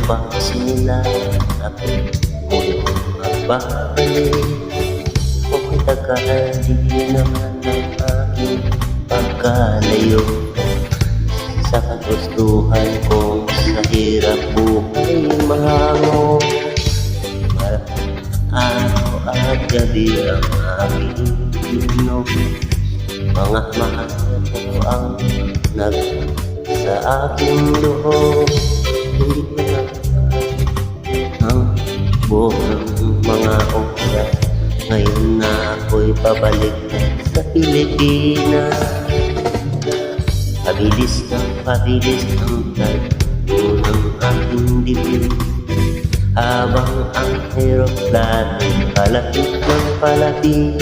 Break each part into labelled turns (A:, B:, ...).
A: pansin nila ako'y muling magbabalik. Kung tagal di naman ang aking pagkalayo sa kagustuhan kong sa hirap buhay mahango. Araw at gabi ang aking inom, mga mahal ko ang sa aking loob. Hindi ko na ang buong mga oras. Ngayon na ako'y pabalik sa Pilipinas. Pabilis ng tagpo ng aking dibdib, habang ang aeroplano palapit ng palapit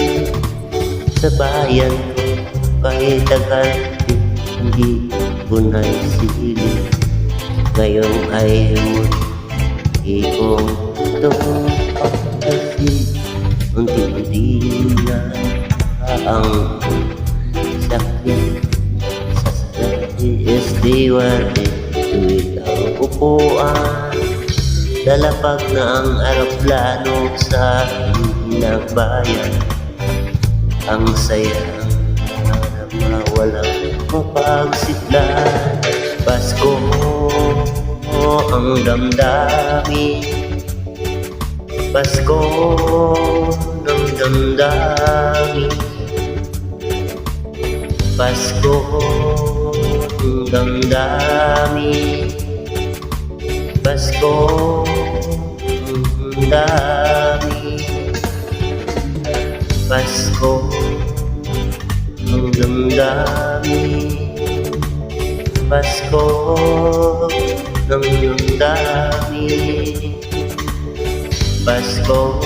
A: sa bayan ko. Kahit tagal hindi ko naisilip, ngayon ay muli kong itong pagkasip. Unti-unti na ang sakit sa steward, tuwid ang upuan. Lalapag na ang aeroplano sa bayan. Ang saya na walang mapagsidlan. Pasko ang damdamin, Pasko ng damdamin, Pasko ng damdamin, Pasko ng damdamin, Pasko ng damdamin, Pasko ng damdamin, Pasko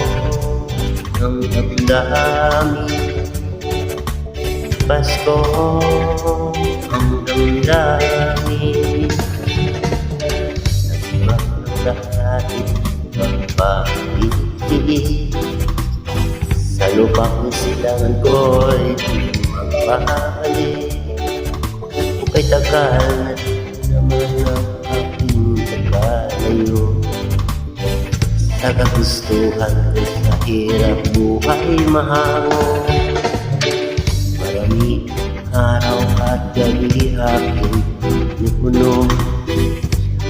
A: ng damdamin, Pasko ng damdamin. Nagmamalahat ang pag-ibig, sa lupang silangan ko'y magpahalik. Kay tagal na naman ang aking pagkalayo sa kagustuhan ko sa hirap buhay mahango. Marami araw at gabi aking nipuno,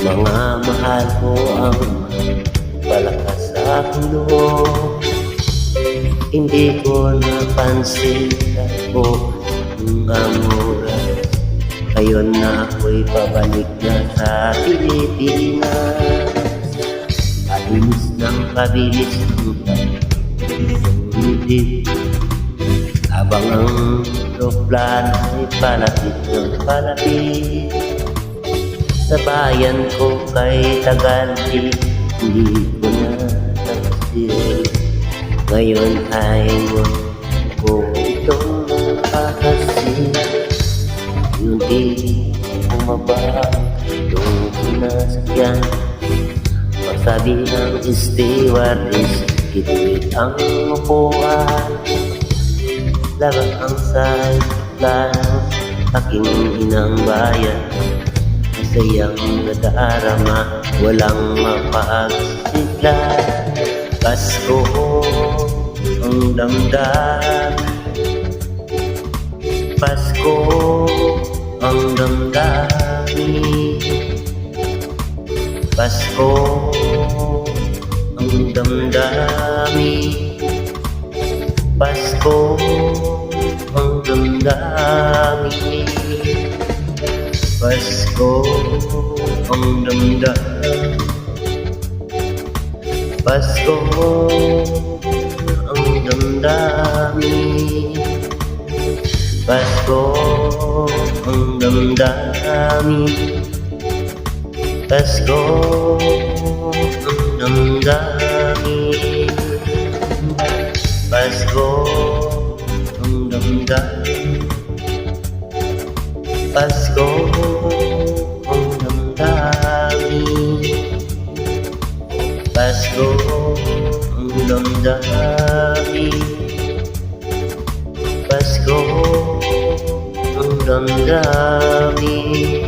A: mga mahal ko ang palakas sa aking loob. Hindi ko napansin ako ang oras, ngayon na ako'y pabalik na sa Pilipinas. Pabilis ng pabilis ng tagpo, habang ang aeroplano ay palapit ng palapit sa bayan ko. Kay tagal hindi ko na napansin, ngayon ay ko itong makakasin. Yung di bumaba yung sinasakyan, magsabi ng stewardess, ituwid ang upuan. Labang ang plano, aking inang bayan, sayang nadaarama, walang mapagsiglan. Pasko ang damdamin, Pasko ang damdamin, Pasko ang damdamin, Pasko ang damdamin, Pasko ang damdamin, Pasko ang damdamin, Pasko ang damdamin, Pasko ang damdamin, Pasko ang damdamin, Pasko ang damdamin, Pasko ang damdamin, Pasko ang damdamin.